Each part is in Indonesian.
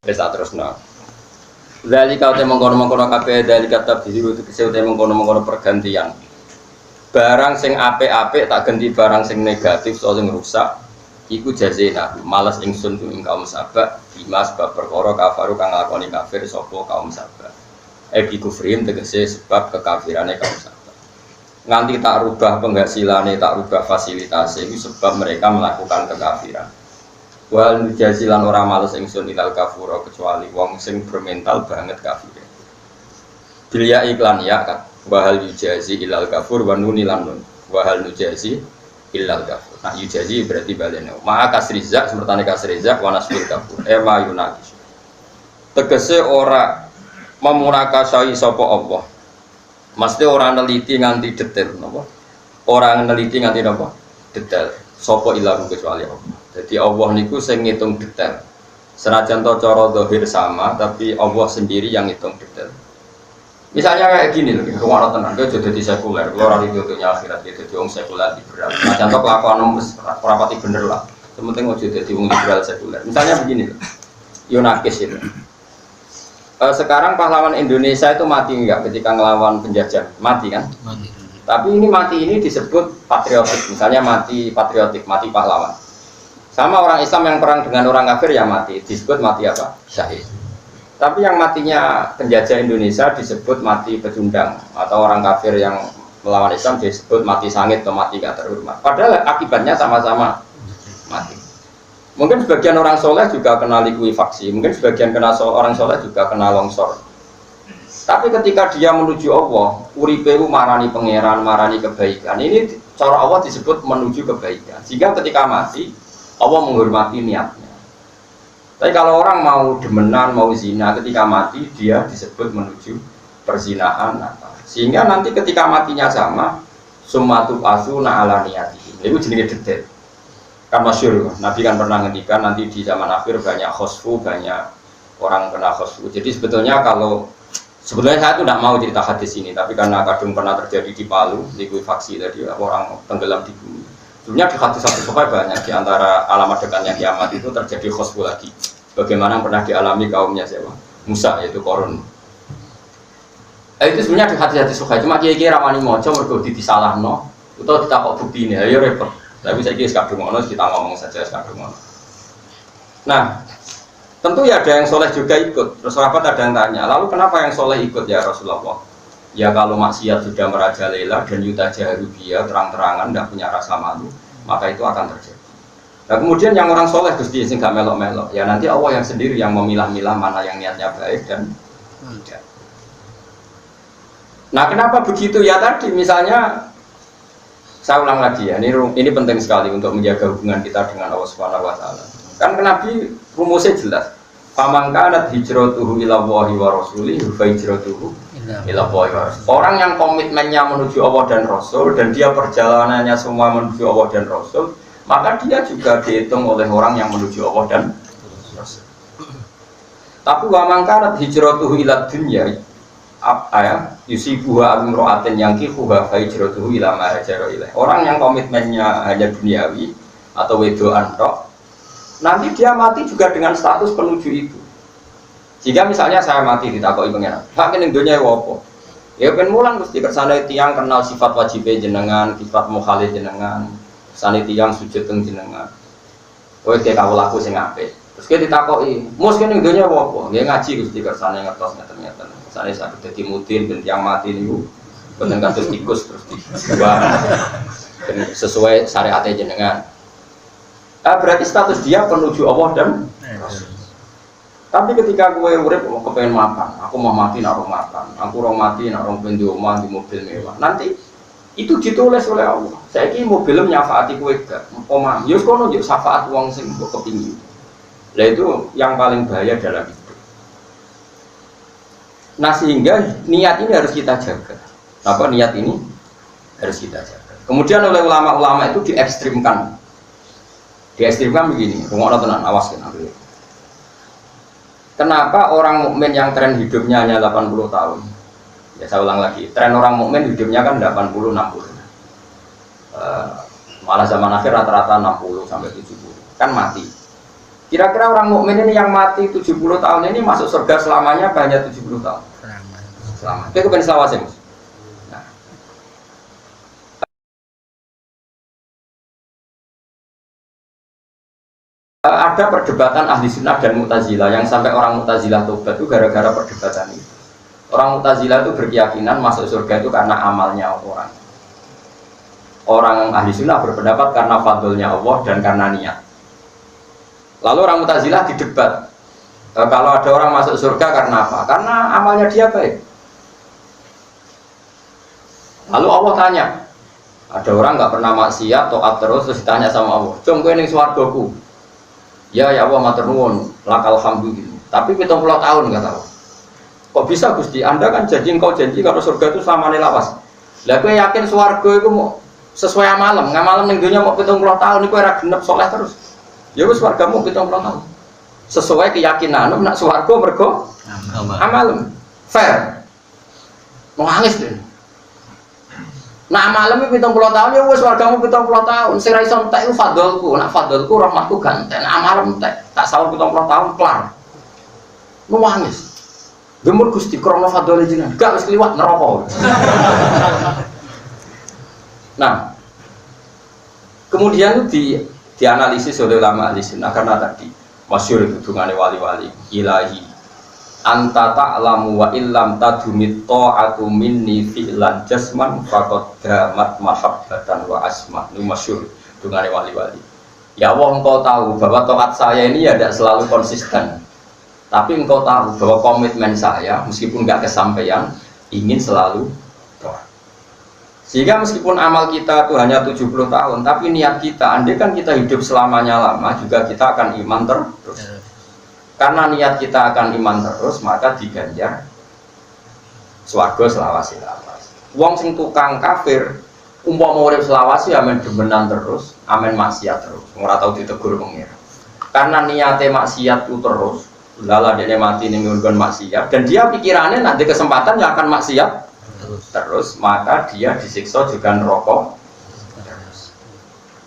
Wis terusno. Zalika uta mengkono-mengkono kabeh zalika tabdil itu kese uta mengkono-mengkono pergantian. Barang sing apik-apik tak ganti barang sing negatif soal sing rusak. Iku jazina malas ingsun tu ing kaum Sabak bima sebab perkara kafaru kang lakoni kafir sapa kaum Sabak. Ebi kufrim tegese sebab kekafirane kaum Sabak. Nganti tak rubah penghasilane, tak rubah fasilitasnya itu sebab mereka melakukan kekafiran. Wal jazilan ora males ingsun ilal kafura kecuali wong sing bermental banget kafir. Bilya iklan ya kan. Wahal yujazi ilal kafur wa nunilan nun. Wahal nujazi ilal kafur. Nah yujazi berarti balene. Maka kasrizak semertane kasrizak wa nasbil kafur. Ema yunakis. Tegese ora memurakasai sapa Allah. Mesti ora neliti nganti detail napa? Ora neliti nganti napa? Detail. Sapa ilahu kecuali Allah. Jadi Allah niku sing ngitung detail. Senajan to cara zahir sama, tapi Allah sendiri yang ngitung detail. Misalnya kayak gini loh, rumah tenan, dia jadi sekuler, kalau orang itu dunia akhirat dia jadi orang sekuler liberal. Nah contoh kelakuan nomus rapati bener lah. Sementing mau jadi orang liberal sekuler. Misalnya begini loh, Yunakis itu. Sekarang pahlawan Indonesia itu mati enggak ketika ngelawan penjajah? Mati kan? Mati. Tapi ini mati ini disebut patriotik, misalnya mati patriotik, mati pahlawan. Sama orang Islam yang perang dengan orang kafir ya mati, disebut mati apa? Syahid. Tapi yang matinya penjajah Indonesia disebut mati pecundang, atau orang kafir yang melawan Islam disebut mati sangit atau mati gak terhormat. Padahal akibatnya sama-sama mati. Mungkin sebagian orang soleh juga kena likuifaksi, mungkin sebagian orang soleh juga kena longsor. Tapi ketika dia menuju Allah, uripewu marani pangeran, marani kebaikan. Ini cara Allah disebut menuju kebaikan. Sehingga ketika mati, Allah menghormati niatnya. Tapi kalau orang mau demenan, mau zina, ketika mati dia disebut menuju perzinahan. Sehingga nanti ketika matinya sama, summatu asuna ala niyati. Itu jenis detail. Kan masyhur, Nabi kan pernah ngendikan nanti di zaman akhir banyak khosfu, banyak orang kena khosfu. Jadi sebetulnya sebetulnya saya itu tidak mau cerita hadis ini, tapi karena kadung pernah terjadi di Palu, likuifaksi tadi orang tenggelam di bumi. Sebenarnya di hadis satu sokai banyak, di antara alamat dekatnya kiamat itu terjadi khosfu lagi. Bagaimana yang pernah dialami kaumnya siapa? Musa, yaitu Korun. Itu sebenarnya di hadis-hadis sokai, cuma kiai-kiai ramani moco, mergo disalahno, atau ditakok bukti ini, ayo repot. Tapi saya kira sekadung ngono, kita ngomong saja sekadung ngono. Nah, tentu ya ada yang soleh juga ikut. Terus sahabat ada yang tanya, lalu kenapa yang soleh ikut ya Rasulullah? Ya kalau maksiat sudah merajalela dan yuta jaharubiyah terang-terangan tidak punya rasa malu, maka itu akan terjadi. Nah kemudian yang orang soleh Gusti sing gak melok-melok, ya nanti Allah yang sendiri yang memilah-milah mana yang niatnya baik dan tidak. Nah kenapa begitu ya tadi misalnya saya ulang lagi ya, ini penting sekali untuk menjaga hubungan kita dengan Allah Subhanahu wa taala. Kan Nabi rumusnya jelas. Faman kanat hijratuhu ila Allahi wa rasulihi fa hijratuhu ila Allahi wa rasulihi. Orang yang komitmennya menuju Allah dan Rasul dan dia perjalanannya semua menuju Allah dan Rasul, maka dia juga dihitung oleh orang yang menuju Allah dan Rasul. Tapi wa man kanat hijratuhu ila dunya yusibuha amro'atin yang kifuha fa hijratuhu ila ma hajara ilaih. Orang yang komitmennya hanya duniawi atau wedoan tok, nanti dia mati juga dengan status penuju itu. Jika misalnya saya mati ditakoki pengen, hak ning donya apa? Ya ben mulang mesti kersane tiyang kenal sifat wajib jenengan, sifat mukhalif jenengan, kersane tiyang sujud teng jenengan. Kowe teh kawulaku sing apik. Terus kita ditakoki, "Mus kene ning donya apa?" Nggih ngaji Gusti kersane ngertos ngeten-ngeten. Kersane saged dadi mudin ben tiyang mati niku boten kados tikus terus dibuang. Sesuai syariat jenengan. Berarti status dia penuju Allah dan Rasul. Tapi ketika gue urip mau kepengen makan, aku mau mati naruh makan, aku mau mati naruh di rumah di mobil mewah. Nanti itu ditulis oleh Allah. Saya ini mobilnya nyafaati gue gak, omah. Yus kono yuk syafaat uang sing gue kepingin. Nah itu yang paling bahaya dalam hidup. Nah sehingga niat ini harus kita jaga. Apa niat ini harus kita jaga. Kemudian oleh ulama-ulama itu diekstrimkan. Diekstrimkan begini, rungokno tenan, awas kena. Kenapa orang mukmin yang tren hidupnya hanya 80 tahun? Ya saya ulang lagi, tren orang mukmin hidupnya kan 80-60. Malah zaman akhir rata-rata 60 sampai 70. Kan mati. Kira-kira orang mukmin ini yang mati 70 tahun ini masuk surga selamanya apa hanya 70 tahun? Selama. Itu kepen selawase, Mas. Nah. Ada perdebatan ahli sunnah dan Mu'tazilah yang sampai orang Mu'tazilah tobat itu gara-gara perdebatan ini. Orang Mu'tazilah itu berkeyakinan masuk surga itu karena amalnya orang. Orang ahli sunnah berpendapat karena fadlnya Allah dan karena niat. Lalu orang Mu'tazilah didebat, kalau ada orang masuk surga karena apa? Karena amalnya dia baik. Lalu Allah tanya, ada orang nggak pernah maksiat, taat terus ditanya sama Allah, "Jom kowe ning swargaku." Ya Allah matur nuwun, lakal hamdu. Tapi 70 tahun nggak tahu. Kok bisa Gusti? Anda kan engkau janji kalau surga itu samane lawas. Lah kowe yakin swarga iku mau sesuai amalem, ngamalem ning donya mau 70 tahun iku ora genep saleh terus. Ya wis swargamu 70 tahun. Sesuai keyakinan nak swarga mergo amalem. Fair. Nangis deh. Nah malam itu 70 tahun ya wis wargamu 70 tahun. Sing ra iso entek iku fadlku, nak fadlku rahmatku ganten. Nah malam entek, tak sahur 70 tahun kelar. Nangis. Gemur Gusti krana fadhole jenengan. Gak wis kliwat neraka. Nah, kemudian dianalisis oleh ulama ahli sunnah karena tadi masyhur itu dungane wali-wali ilahi anta ta'lamu wa illam tadumit ta'atu minni fi'lan jasman faqad damat mahabbatan wa asma. Ini masyhur dungane wali-wali. Ya Allah, engkau tahu bahwa taat saya ini ya tidak selalu konsisten, tapi engkau tahu bahwa komitmen saya meskipun nggak kesampaian ingin selalu taat. Sehingga meskipun amal kita itu hanya 70 tahun, tapi niat kita, andai kan kita hidup selamanya lama juga kita akan iman terus. Karena niat kita akan iman terus, maka diganjar swarga selawase. Wong sing tukang kafir, umpama urip selawase amen demenan terus, amen maksiat terus. Ora tau ditegur pengira. Karena niate maksiat itu terus, lala dene mati ning nggon maksiat dan dia pikirannya nanti kesempatan yang akan maksiat terus, maka dia disiksa juga neraka.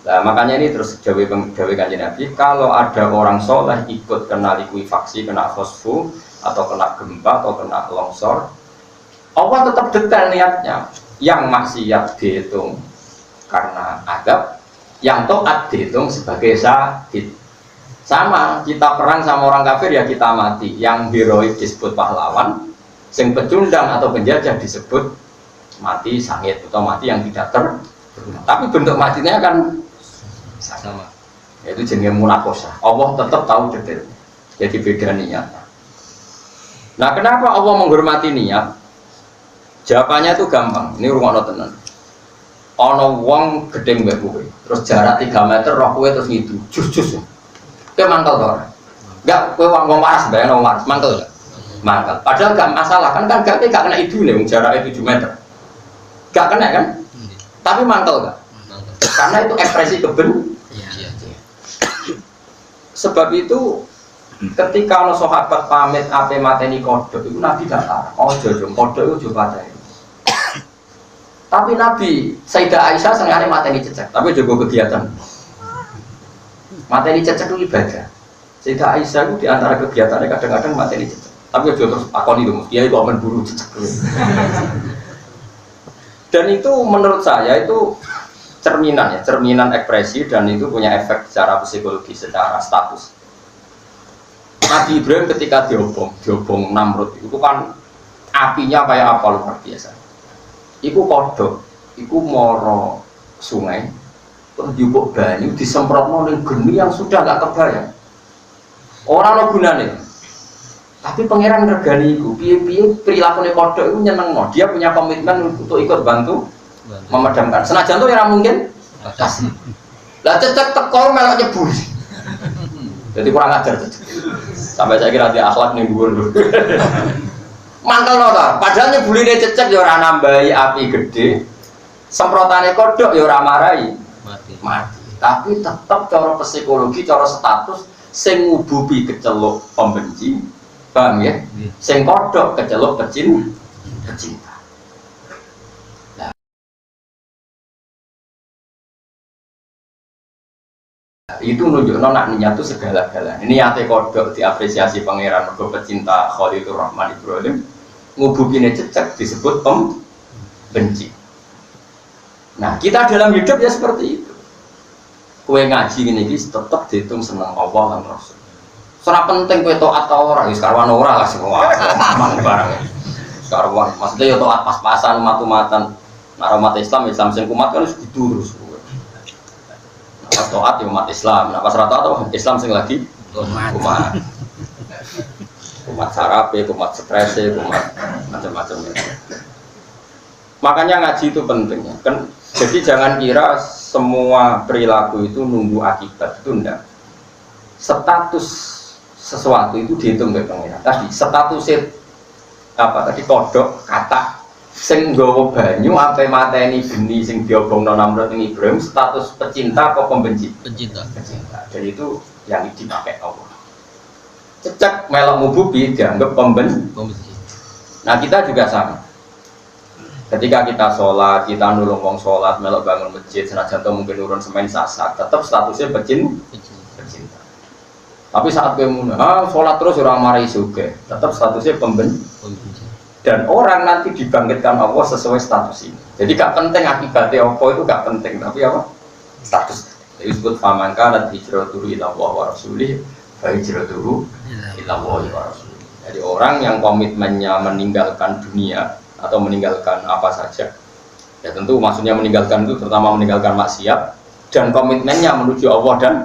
Nah, makanya ini terus jawa kanjeng Nabi, kalau ada orang soleh ikut kena likuifaksi, kena fosfu, atau kena gempa, atau kena longsor, Allah tetap detail niatnya. Yang maksiat dihitung karena adab, yang taat dihitung sebagai syahid. Sama, kita perang sama orang kafir ya kita mati. Yang heroik disebut pahlawan, yang pecundang atau penjajah disebut mati sangit atau mati yang tidak tapi bentuk matinya kan sama, yaitu jenis munakosah. Allah tetap tahu detail, jadi beda niat. Nah, kenapa Allah menghormati niat? Jawabannya itu gampang. Ini rumah tenan. Ono wong gedeng mbek kowe, terus jarak 3 meter roh kowe terus ngidu, jus. Kowe mangkel to ora? Enggak, kowe wong waras bayang wong waras, mangkel enggak? Mangkel. Padahal gak masalah, kan gak kena idune wong jaraknya 7 meter. Gak kena kan? Tapi mangkel enggak? Karena itu ekspresi kebencian. Sebab itu ketika ono sahabat pamit ape mateni kodok itu Nabi gak larang. Oh jojo kodok itu coba pateni. Tapi Nabi Sayyidah Aisyah sengaja mateni cecek, tapi juga kegiatan. Mateni cecek itu ibadah. Sayyidah Aisyah itu diantara kegiatannya kadang-kadang mateni cecek. Tapi juga terus akon itu, dia itu memburu cecek. Dan itu menurut saya itu cerminan ekspresi dan itu punya efek secara psikologi, secara status. Nabi Ibrahim ketika diobong Namrud itu kan apinya kayak apa luar biasa. Iku kodok, iku moro sungai, terus diubuk banyu disemprot ning geni yang sudah nggak kebayang. Orang lo gunane. Tapi pangeran regani iku, piye-piye perilakunya kodok itu nyenengno. Dia punya komitmen untuk ikut bantu memadamkan. Senajan itu ya mungkin kasih. Lah cecek teko melok nyebur. Jadi kurang ajar cecek. Sampai saya kira dia akhlak ning dhuwur. Mangkel ta. Padahal nyebuline cecek ya ora nambahi api gede. Semprotane kodok ya ora marahi mati. Tapi tetap cara psikologi, cara status sing ngububi keceluk pembenci. Paham ya? Sing kodok keceluk pecinta. Itu nunjukno nak niat itu segala-galanya. Ini niate kodok diapresiasi pangeran mergo pecinta Khalilur Rahman Ibrahim. Ngubukine cecek disebut pembenci. Nah, kita dalam hidup ya seperti itu. Kue ngaji ini tetap dihitung senang Allah dan Rasul. Ora penting kowe taat ta ora, wis karwan ora lah semua. Aman barang. Karwan, maksudnya ya taat pas-pasan umat-umatan. Nah, umat Islam sing kumat kan wis diurus. Pas taat ya umat Islam, nah pas rata-rata Islam sing lagi umat sarape, umat strese, umat macam-macam. Makanya ngaji itu pentingnya. Kan jadi jangan kira semua perilaku itu nunggu akibat, itu enggak. Status sesuatu itu dihitung oleh pengira. Tadi statusnya apa tadi kodok kata sing nggawa banyu ape mateni geni sing diobongno Namrud ning Ibrahim status pecinta apa pembenci? Pecinta. Dan itu yang dipakai Allah. Cecek melok mububi dianggap pembenci. Nah, kita juga sama. Ketika kita sholat, kita nulung wong sholat, melok bangun masjid, senajan to mungkin urun semen sasak, tetap statusnya pecinta. Tapi saat kowe sholat terus ora mari suge, tetap statusnya pembenci. Dan orang nanti dibangkitkan Allah sesuai status ini. Jadi gak penting akibatnya apa itu gak penting, tapi apa? Status. Jadi disebut famanka dan hijratuhu ila Allah wa rasulih, fa hijratuhu ila Allah wa rasulih. Jadi orang yang komitmennya meninggalkan dunia atau meninggalkan apa saja. Ya tentu maksudnya meninggalkan itu terutama meninggalkan maksiat dan komitmennya menuju Allah dan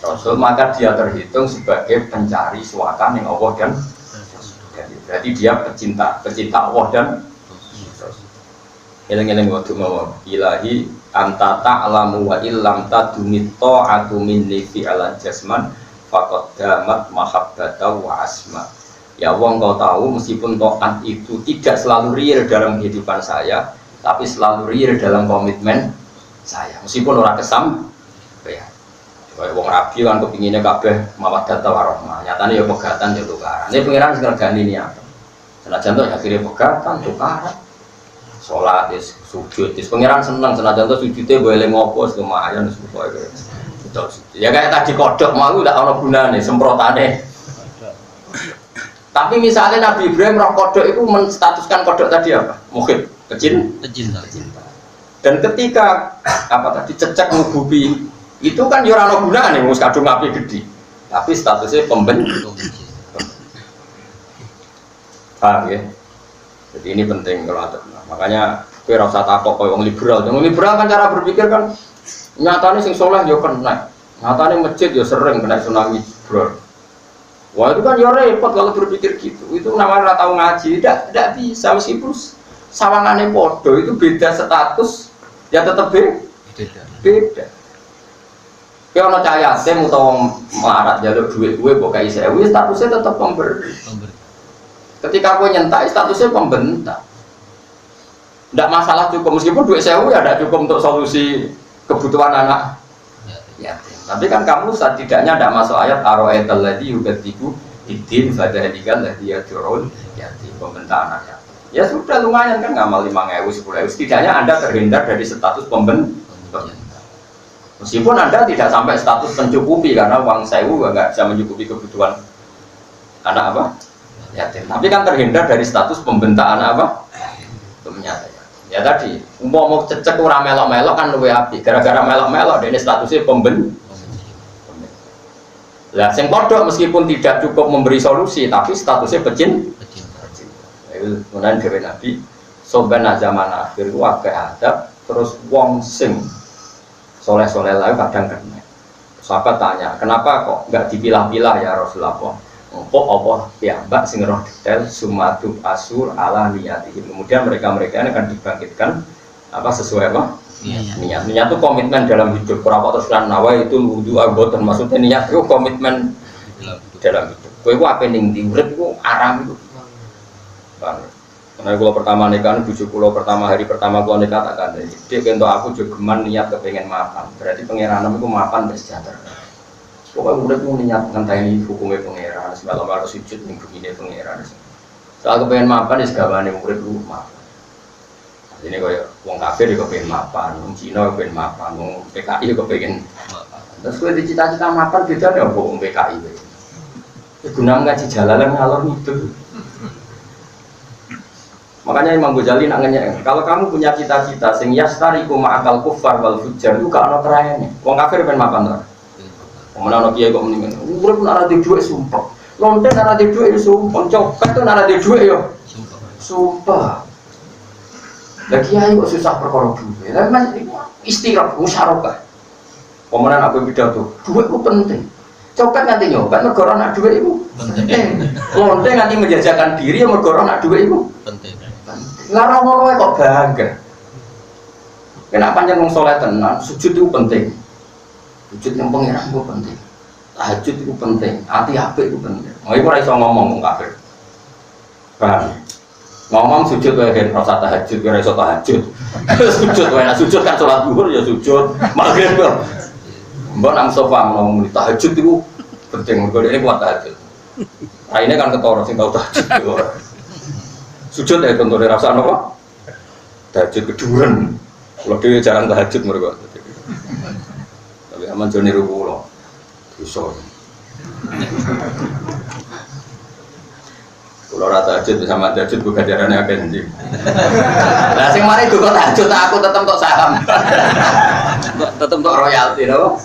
Rasul, maka dia terhitung sebagai pencari suaka yang Allah dan berarti dia pecinta Allah dan eleng-eleng waktu mau ilahi anta ta'lamu wa illam tadunit ta'atu minni fi ala jasman faqad damat mahabbata wa asma. Ya Allah, engkau tahu meskipun taat itu tidak selalu real dalam kehidupan saya, tapi selalu real dalam komitmen saya meskipun orang kesam ya. Kayak wong rabi kan kepinginnya kabeh mawaddah warahmah. Nyatane ya pegatan ya tukaran. Ini pengiran sing regani niat. Senajan to akhire pegatan tukaran. Salat wis sujud wis pengiran seneng senajan to sujude boleh ngopo lumayan wis pokoke. Betul. Ya kayak tadi kodok mau ndak ana gunane semprotane. Tapi misalnya Nabi Ibrahim roh kodok itu menstatuskan kodok tadi apa? Mukhib, pecinta. Dan ketika apa tadi cecek ngububi itu kan ya ora ana gunane wis kadung api gede. Tapi statusnya pembenci. Paham ya? Jadi ini penting kalau ada. Makanya kowe ora usah takok koyo wong liberal. Wong liberal kan cara berpikir kan nyatane sing saleh ya kena. Nyatane masjid ya sering kena tsunami bro. Wah itu kan ya repot kalau berpikir gitu. Itu namanya ora tau ngaji. Tidak bisa meskipun sawangane padha itu beda status ya tetep beda. Kalau ono cah yatim utawa melarat jalur duit gue kok kayak saya, statusnya tetap pemberi. Ketika gue nyentak, statusnya pembentak. Tidak masalah cukup, meskipun duit saya ya tidak cukup untuk solusi kebutuhan anak yatim. Tapi kan kamu setidaknya tidak masuk ayat aro'etal ladzi yukadibu idin fadhalikan ladzi yadurul yatim, pembentak anak yatim. Ya sudah lumayan kan ngamal 5.000, 10.000. Setidaknya Anda terhindar dari status pembentak. Meskipun Anda tidak sampai status mencukupi karena uang sewu nggak bisa mencukupi kebutuhan anak apa? Yatim. Tapi kan terhindar dari status pembentak anak apa? Ternyata ya tadi, mau cecek ora melok-melok kan luwe api. Gara-gara melok-melok ini statusnya pembentak. Lah sing kodok meskipun tidak cukup memberi solusi tapi statusnya pecinta. Itu kemudian dewe Nabi soban zaman akhir waktu ada terus wong sing soleh-soleh lalu kadang kena. Sahabat tanya, kenapa kok nggak dipilah-pilah ya Rasulullah? Kok apa ya mbak sing roh detail sumatu asur ala niyatihim. Kemudian mereka ini akan dibangkitkan apa sesuai apa? Niat. Niat itu komitmen dalam hidup. Berapa terus kan nawa itu wudu agotan maksudnya niat itu komitmen dalam hidup. Kowe ku apa ning diurip ku aram itu. Karena kalau pertama nikah, bujuk pulau pertama hari pertama kalau nikah tak ada. Dia untuk aku juga geman niat kepengen mapan. Berarti pangeran itu mapan bersejahtera. Pokoknya udah mau niat ngenteni hukumnya pangeran. Semalam kalau sujud minggu ini pangeran. Soal kepengen mapan di segala murid lu mapan. Ini kayak wong kafir juga kepengen mapan, wong Cina kepengen mapan, wong PKI juga kepengen mapan. Terus kowe cita-cita mapan beda ya mbok PKI. Guna ngaji jalalan ngalor ngidul. Makanya Imam Ghazali nak ngenyek, kalau kamu punya cita-cita sing yastariku ma'akal kufar wal fujar itu gak ana kerayane. Wong kafir ben mapan ta. Wong ana kiai kok muni ngene. Urip nek ora duwe dhuwit sumpah. Lonte nek ora duwe dhuwit sumpah, copet nek ora duwe dhuwit yo sumpah. Lah kiai kok susah perkara dhuwit. Lah mas istirahat musyarakah. Pemenang apa pidato, dhuwit ku penting. Copet nganti nyobat mergo ora nak dhuwit iku penting. Lonte nganti menjajakan diri mergo ora nak dhuwit iku penting. Larang ngono kok bangga. Kenapa panjang wong saleh tenan, sujud itu penting. Sujud yang pengiran itu penting. Tahajud itu penting, hati apik itu penting. Mau iku ora iso ngomong wong kafir. Paham? Ngomong sujud wae ben rasa tahajud, ora iso tahajud. Sujud wae, sujud kan salat zuhur ya sujud, maghrib kok. Mbok nang sofa ngomong tahajud itu penting, mergo dhek kuat tahajud. Raine kan ketara sing tau tahajud. Sujud ya contohnya rasa apa? Tahajud keduren. Kalau dia jarang tahajud mereka. Tapi aman joni ruku loh. Bisa. Kalau rata tahajud sama tahajud bukan jarannya apa nanti. Nah, sing mari juga tahajud aku tetap tok saham. Tetap tok royalti, no?